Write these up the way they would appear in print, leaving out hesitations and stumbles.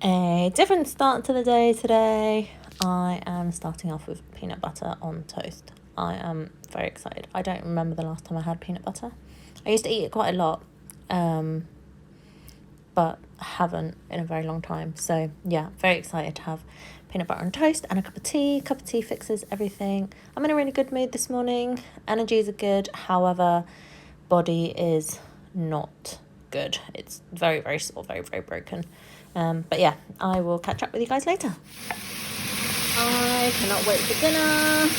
A different start to the day today. I am starting off with peanut butter on toast. I am very excited. I don't remember the last time I had peanut butter. I used to eat it quite a lot, but haven't in a very long time. So yeah, very excited to have peanut butter on toast and a cup of tea. Cup of tea fixes everything. I'm in a really good mood this morning. Energies are good. However, body is not good. It's very, very sore, very, very broken. But yeah, I will catch up with you guys later. I cannot wait for dinner. I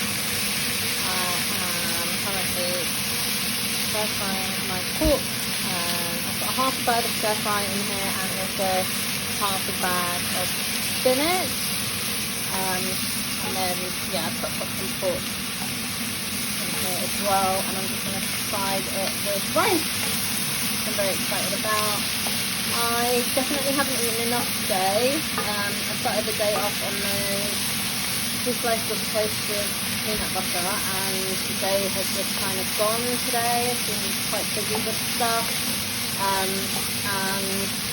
am currently stir frying my pork. I've got half a bag of stir fry in here and also half a bag of spinach. And then yeah, I've got some pork in here as well, and I'm just going to side it with rice, which I'm very excited about. I definitely haven't eaten enough today. I started the day off on those 2 slices of toast with peanut butter, and the day has just kind of gone today. I've been quite busy with stuff, and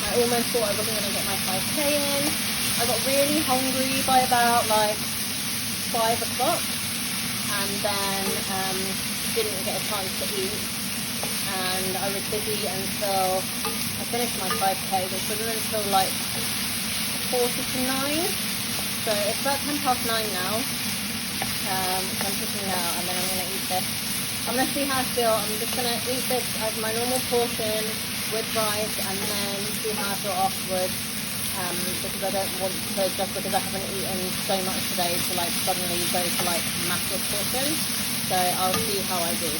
I almost thought I wasn't going to get my 5k in. I got really hungry by about like 5 o'clock, and then didn't get a chance to eat, and I was busy until I finished my 5k, which wasn't until like 8:45. So it's about 9:10 now. So I'm cooking now, and then I'm going to eat this. I'm going to see how I feel. I'm just going to eat this as my normal portion with rice, and then see how I feel afterwards. Because I don't want to, just because I haven't eaten so much today, to like suddenly go to like massive portions. So I'll see how I do.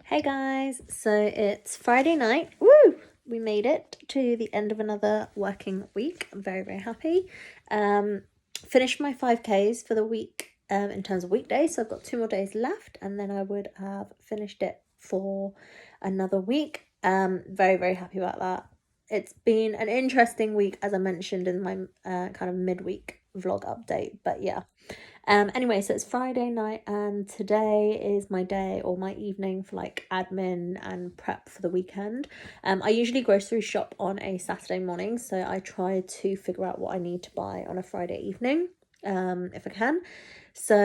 Hey guys, so it's Friday night. Woo! We made it to the end of another working week. I'm very, very happy. Finished my 5Ks for the week in terms of weekdays. So I've got 2 more days left, and then I would have finished it for another week. Very, very happy about that. It's been an interesting week, as I mentioned in my kind of midweek vlog update. But yeah. Anyway, so it's Friday night, and today is my day or my evening for like admin and prep for the weekend. I usually grocery shop on a Saturday morning, so I try to figure out what I need to buy on a Friday evening, if I can. So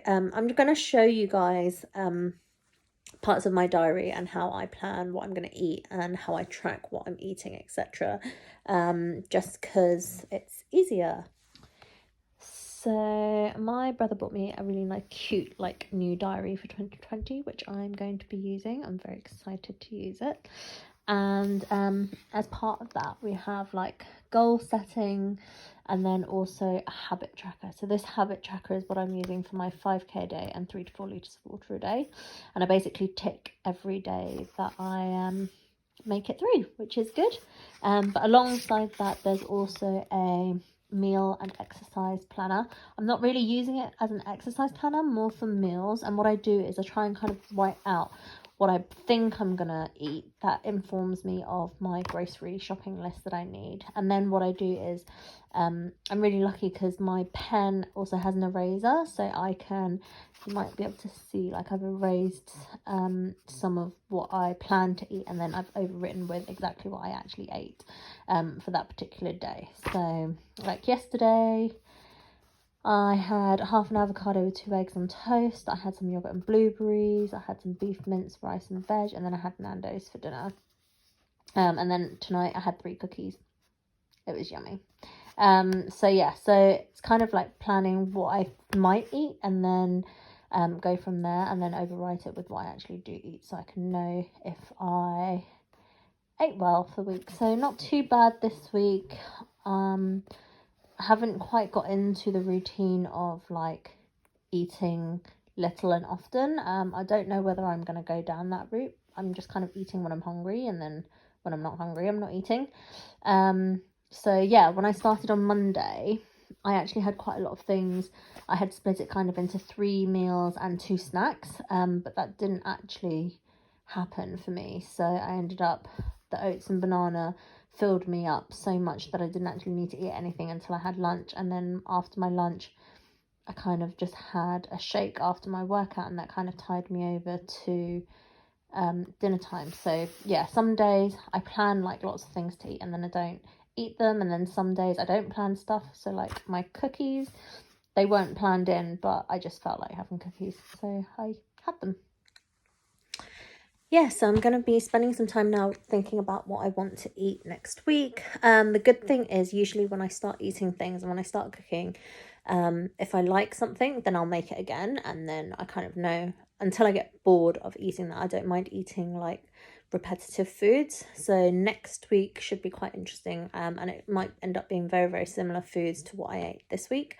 I'm going to show you guys parts of my diary and how I plan what I'm going to eat and how I track what I'm eating, etc. Just because it's easier. So my brother bought me a really nice, cute, like new diary for 2020, which I'm going to be using. I'm very excited to use it. And as part of that, we have like goal setting, and then also a habit tracker. So this habit tracker is what I'm using for my 5k a day and 3 to 4 litres of water a day. And I basically tick every day that I make it through, which is good. But alongside that, there's also a meal and exercise planner. I'm not really using it as an exercise planner, more for meals. And what I do is I try and kind of write out what I think I'm gonna eat. That informs me of my grocery shopping list that I need. And then what I do is I'm really lucky because my pen also has an eraser, so I can, you might be able to see, like I've erased some of what I plan to eat, and then I've overwritten with exactly what I actually ate for that particular day. So like yesterday, I had half an avocado with 2 eggs on toast. I had some yogurt and blueberries. I had some beef mince, rice and veg, and then I had Nando's for dinner. And then tonight I had 3 cookies. It was yummy. So yeah, so it's kind of like planning what I might eat, and then go from there, and then overwrite it with what I actually do eat, so I can know if I ate well for the week. So not too bad this week. I haven't quite got into the routine of like eating little and often. I don't know whether I'm going to go down that route. I'm just kind of eating when I'm hungry, and then when I'm not hungry, I'm not eating. So yeah, when I started on Monday, I actually had quite a lot of things. I had split it kind of into 3 meals and 2 snacks, but that didn't actually happen for me. So I ended up, the oats and banana filled me up so much that I didn't actually need to eat anything until I had lunch. And then after my lunch, I kind of just had a shake after my workout, and that kind of tied me over to dinner time. So yeah, some days I plan like lots of things to eat, and then I don't. eat them, and then some days I don't plan stuff. So like my cookies, they weren't planned in, but I just felt like having cookies, so I had them. Yeah, so I'm going to be spending some time now thinking about what I want to eat next week. The good thing is usually when I start eating things and when I start cooking, if I like something, then I'll make it again. And then I kind of know, until I get bored of eating that, I don't mind eating like repetitive foods. So next week should be quite interesting, and it might end up being very, very similar foods to what I ate this week.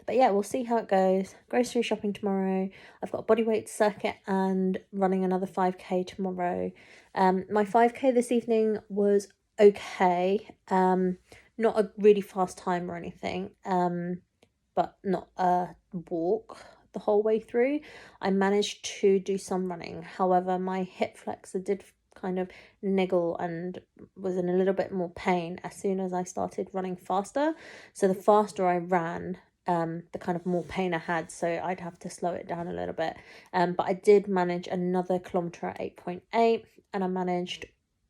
But yeah, we'll see how it goes. Grocery shopping tomorrow. I've got a bodyweight circuit and running another 5k tomorrow. My 5k this evening was okay. Not a really fast time or anything, but not a walk the whole way through. I managed to do some running. However, my hip flexor did kind of niggle and was in a little bit more pain as soon as I started running faster. So the faster I ran, the kind of more pain I had, so I'd have to slow it down a little bit. But I did manage another kilometre at 8.8, and I managed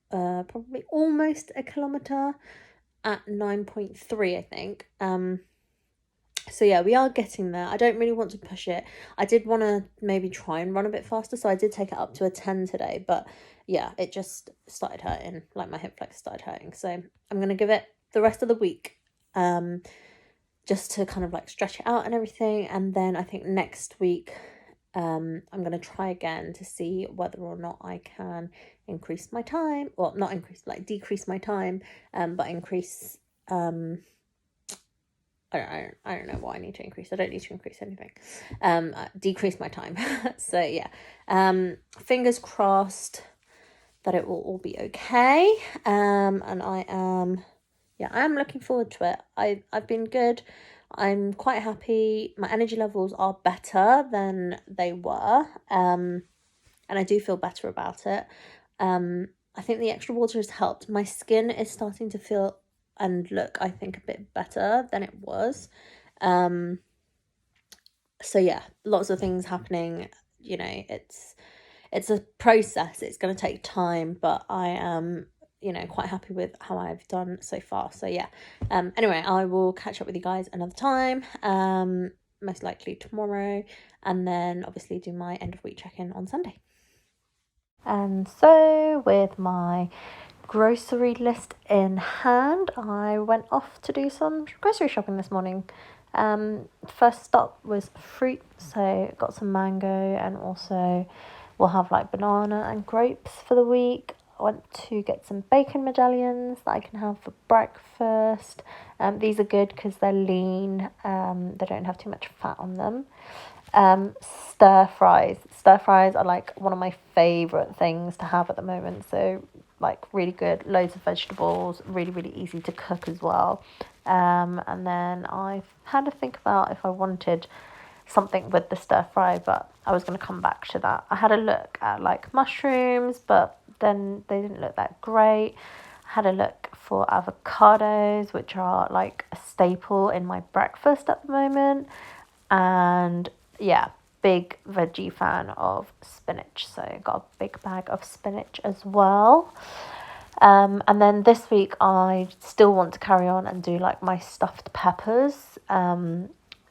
probably almost a kilometre at 9.3, I think. So yeah, we are getting there. I don't really want to push it. I did want to maybe try and run a bit faster, so I did take it up to a 10 today, but yeah, it just started hurting, like my hip flex started hurting. So I'm going to give it the rest of the week, just to kind of like stretch it out and everything. And then I think next week, I'm going to try again to see whether or not I can increase my time, or not increase, like decrease my time, but increase, I don't know what I need to increase. I don't need to increase anything. Decrease my time. So yeah, fingers crossed that it will all be okay. And I am looking forward to it. I've been good. I'm quite happy. My energy levels are better than they were. And I do feel better about it. I think the extra water has helped. My skin is starting to feel and look, I think, a bit better than it was. So yeah, lots of things happening. You know, it's a process. It's going to take time, but I am, quite happy with how I've done so far. So yeah. Anyway, I will catch up with you guys another time. Most likely tomorrow, and then obviously do my end of week check-in on Sunday. And so with my grocery list in hand, I went off to do some grocery shopping this morning. First stop was fruit, so got some mango, and also we'll have like banana and grapes for the week. I went to get some bacon medallions that I can have for breakfast. These are good because they're lean, they don't have too much fat on them. Stir fries are like one of my favorite things to have at the moment. So like really good, loads of vegetables, really, really easy to cook as well. And then I had to think about if I wanted something with the stir fry, but I was going to come back to that. I had a look at like mushrooms, but then they didn't look that great. I had a look for avocados, which are like a staple in my breakfast at the moment. And yeah, big veggie fan of spinach, so got a big bag of spinach as well. And then this week I still want to carry on and do like my stuffed peppers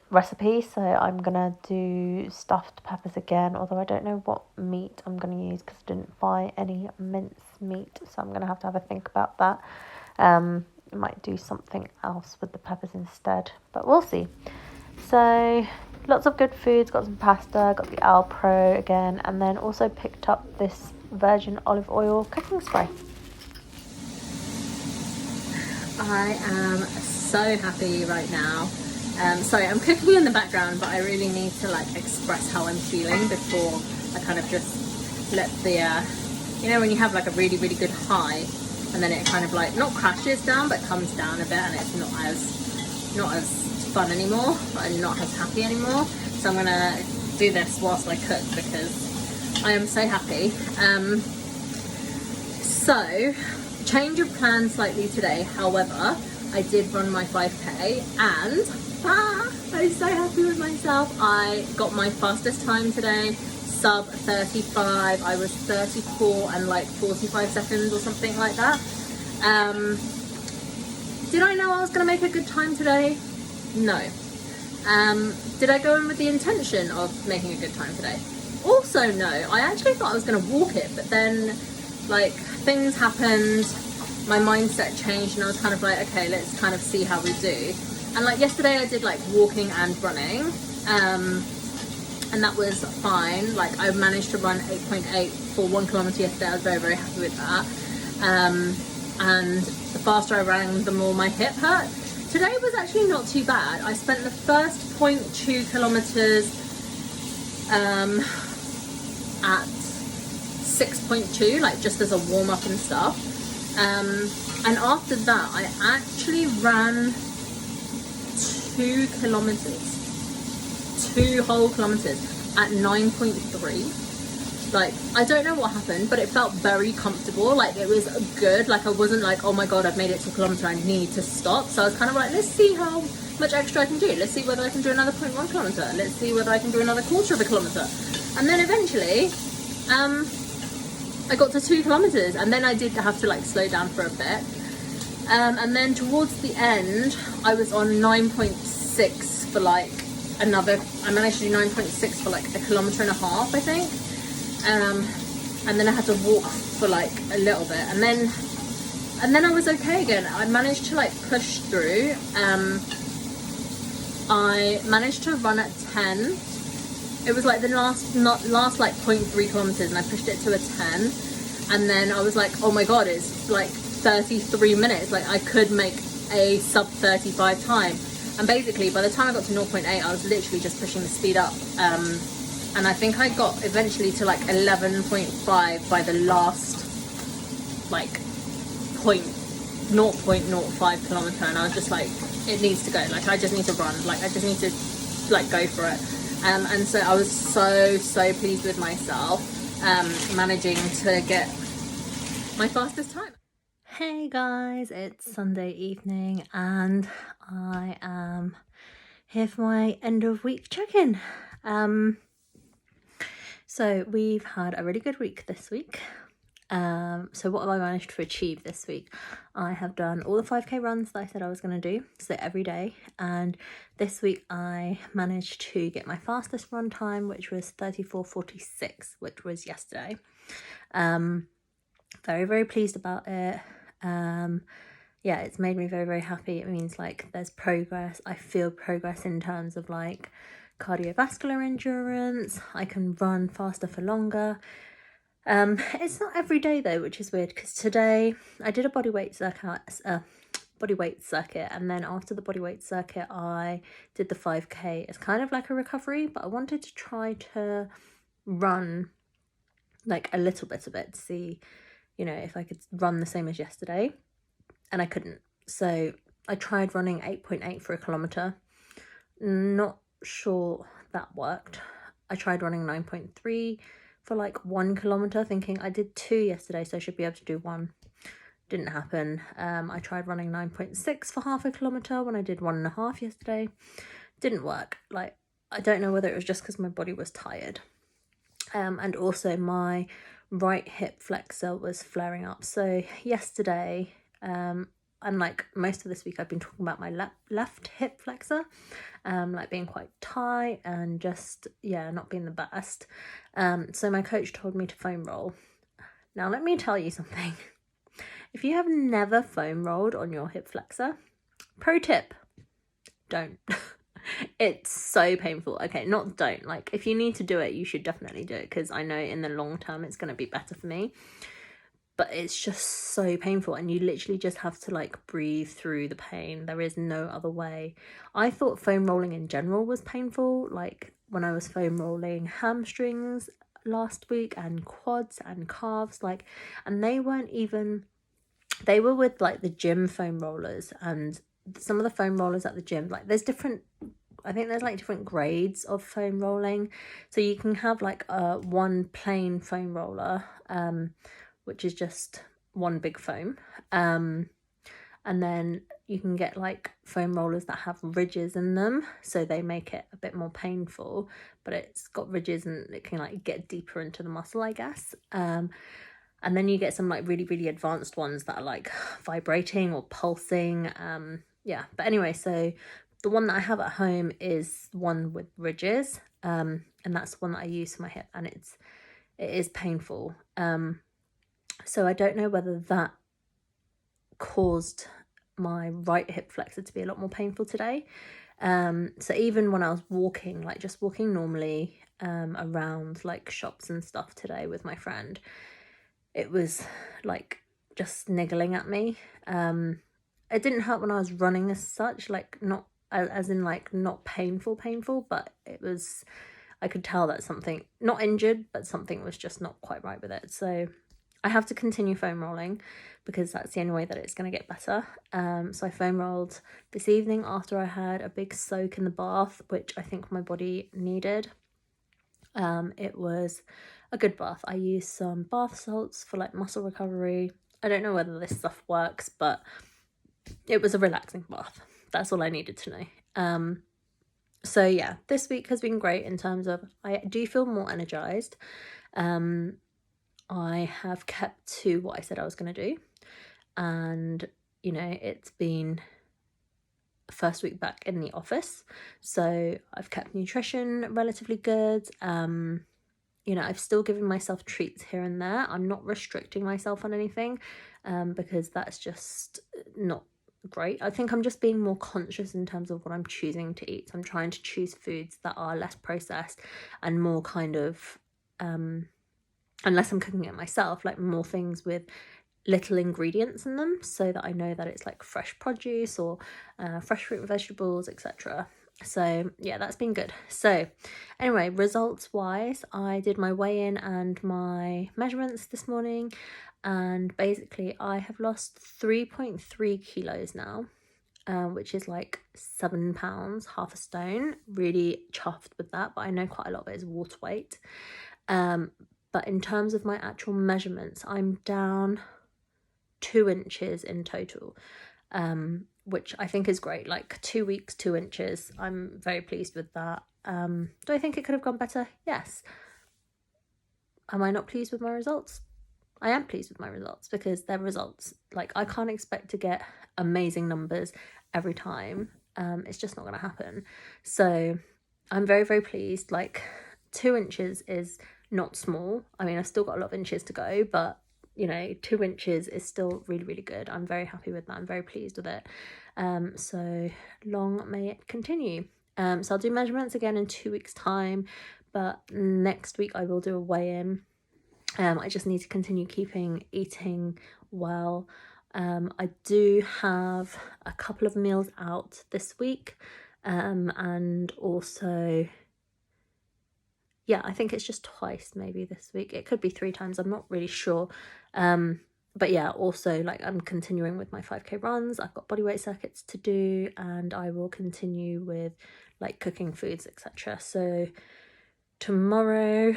recipe, so I'm gonna do stuffed peppers again, although I don't know what meat I'm gonna use because I didn't buy any mince meat, so I'm gonna have to have a think about that. Might do something else with the peppers instead, but we'll see. So lots of good foods, got some pasta, got the Alpro again, and then also picked up this virgin olive oil cooking spray. I am so happy right now. Sorry, I'm cooking in the background, but I really need to like express how I'm feeling before I kind of just let the, when you have like a really, really good high, and then it kind of like not crashes down, but comes down a bit, and it's not as fun anymore, and not as happy anymore. So I'm gonna do this whilst I cook because I am so happy. So change of plan slightly today. However, I did run my 5k and I'm so happy with myself. I got my fastest time today, sub 35. I was 34 and like 45 seconds or something like that. Did I know I was going to make a good time today? No. Did I go in with the intention of making a good time today? Also no. I actually thought I was going to walk it, but then like things happened, my mindset changed, and I was kind of like, okay, let's kind of see how we do. And like yesterday I did like walking and running, and that was fine. Like I managed to run 8.8 for 1 kilometer yesterday. I was very, very happy with that. And the faster I ran, the more my hip hurt. Today was actually not too bad. I spent the first 0.2 kilometers at 6.2, like just as a warm up and stuff. And after that, I actually ran 2 kilometers, 2 whole kilometers at 9.3. Like, I don't know what happened, but it felt very comfortable. Like, it was good. Like, I wasn't like, oh my god, I've made it to a kilometer, I need to stop. So I was kind of like, let's see how much extra I can do. Let's see whether I can do another 0.1 kilometer. Let's see whether I can do another quarter of a kilometer. And then eventually, I got to 2 kilometers, and then I did have to like slow down for a bit. And then towards the end, I was on 9.6 for like another, I managed to do 9.6 for like a kilometer and a half, I think. And then I had to walk for like a little bit, and then I was okay again. I managed to like push through. I managed to run at 10. It was like the last like 0.3 kilometers, and I pushed it to a 10. And then I was like, oh my god, it's like 33 minutes. Like I could make a sub 35 time. And basically by the time I got to 0.8, I was literally just pushing the speed up. And I think I got eventually to like 11.5 by the last like 0.05 kilometer, and I was just like, it needs to go. Like I just need to run. Like I just need to like go for it. And so I was so pleased with myself, managing to get my fastest time. Hey guys, it's Sunday evening, and I am here for my end of week check-in. So we've had a really good week this week. So what have I managed to achieve this week? I have done all the 5k runs that I said I was going to do, so every day. And this week I managed to get my fastest run time, which was 34:46, which was yesterday. Very, very pleased about it. Yeah, it's made me very, very happy. It means like there's progress. I feel progress in terms of like cardiovascular endurance. I can run faster for longer. It's not every day though, which is weird, because today I did a bodyweight circuit, and then after the bodyweight circuit I did the 5k. It's kind of like a recovery, but I wanted to try to run like a little bit of it to see, you know, if I could run the same as yesterday, and I couldn't. So I tried running 8.8 for a kilometer. Not sure that worked. I tried running 9.3 for like 1 kilometer, thinking I did 2 yesterday, so I should be able to do 1. Didn't happen. I tried running 9.6 for half a kilometer when I did 1.5 yesterday. Didn't work. Like, I don't know whether it was just because my body was tired. And also my right hip flexor was flaring up. So yesterday, and like most of this week, I've been talking about my left hip flexor, like being quite tight and just, yeah, not being the best. So my coach told me to foam roll. Now, let me tell you something. If you have never foam rolled on your hip flexor, pro tip, don't. It's so painful. Okay, not don't. Like, if you need to do it, you should definitely do it, because I know in the long term it's going to be better for me. But it's just so painful, and you literally just have to like breathe through the pain. There is no other way. I thought foam rolling in general was painful, like when I was foam rolling hamstrings last week and quads and calves, like, and they weren't even, they were with like the gym foam rollers, and some of the foam rollers at the gym, like there's different, I think there's like different grades of foam rolling. So you can have like one plain foam roller, which is just one big foam. And then you can get like foam rollers that have ridges in them, so they make it a bit more painful, but it's got ridges and it can like get deeper into the muscle, I guess. And And then you get some like really, really advanced ones that are like vibrating or pulsing. Yeah, but anyway, so the one that I have at home is one with ridges, and that's the one that I use for my hip, and it is painful. So I don't know whether that caused my right hip flexor to be a lot more painful today. So even when I was walking, like just walking normally around like shops and stuff today with my friend, it was like just niggling at me. It didn't hurt when I was running as such, like not as in like not painful, but it was, I could tell that something, not injured, but something was just not quite right with it. So I have to continue foam rolling because that's the only way that it's going to get better. So I foam rolled this evening after I had a big soak in the bath, which I think my body needed. It was a good bath. I used some bath salts for like muscle recovery. I don't know whether this stuff works, but it was a relaxing bath. That's all I needed to know. So yeah, this week has been great in terms of I do feel more energized. I have kept to what I said I was going to do, and you know, it's been first week back in the office, so I've kept nutrition relatively good. You know, I've still given myself treats here and there. I'm not restricting myself on anything, because that's just not great. I think I'm just being more conscious in terms of what I'm choosing to eat. So I'm trying to choose foods that are less processed and more kind of unless I'm cooking it myself, like more things with little ingredients in them, so that I know that it's like fresh produce or fresh fruit and vegetables, etc. So yeah, that's been good. So anyway, results wise, I did my weigh-in and my measurements this morning, and basically I have lost 3.3 kilos now, which is like 7 pounds, half a stone. Really chuffed with that, but I know quite a lot of it is water weight. But in terms of my actual measurements, I'm down 2 inches in total, which I think is great. Like 2 weeks, 2 inches. I'm very pleased with that. Do I think it could have gone better? Yes. Am I not pleased with my results? I am pleased with my results because they're results. Like, I can't expect to get amazing numbers every time. It's just not going to happen. So I'm very, very pleased. Like, 2 inches is not small. I mean, I've still got a lot of inches to go, but you know, 2 inches is still really, really good. I'm very happy with that. I'm very pleased with it. So long may it continue. So I'll do measurements again in 2 weeks' time, but next week I will do a weigh-in. I just need to continue eating well. I do have a couple of meals out this week, and also, yeah, I think it's just twice maybe this week. It could be 3 times, I'm not really sure. But yeah, also like I'm continuing with my 5k runs. I've got bodyweight circuits to do, and I will continue with like cooking foods, etc. So tomorrow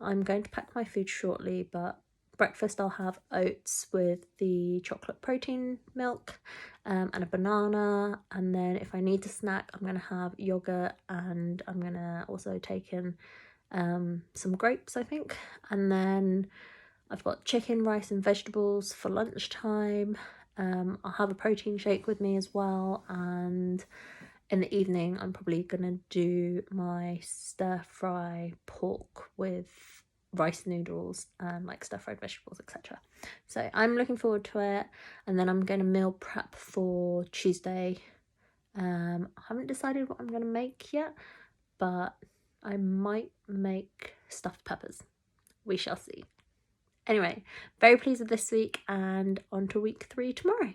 I'm going to pack my food shortly, but breakfast I'll have oats with the chocolate protein milk, and a banana, and then if I need to snack, I'm going to have yogurt, and I'm going to also take in some grapes, I think, and then I've got chicken, rice and vegetables for lunchtime. I'll have a protein shake with me as well, and in the evening I'm probably gonna do my stir fry pork with rice noodles and like stir fried vegetables, etc. So I'm looking forward to it, and then I'm going to meal prep for Tuesday. I haven't decided what I'm going to make yet, but I might make stuffed peppers. We shall see. Anyway, very pleased with this week, and on to week 3 tomorrow.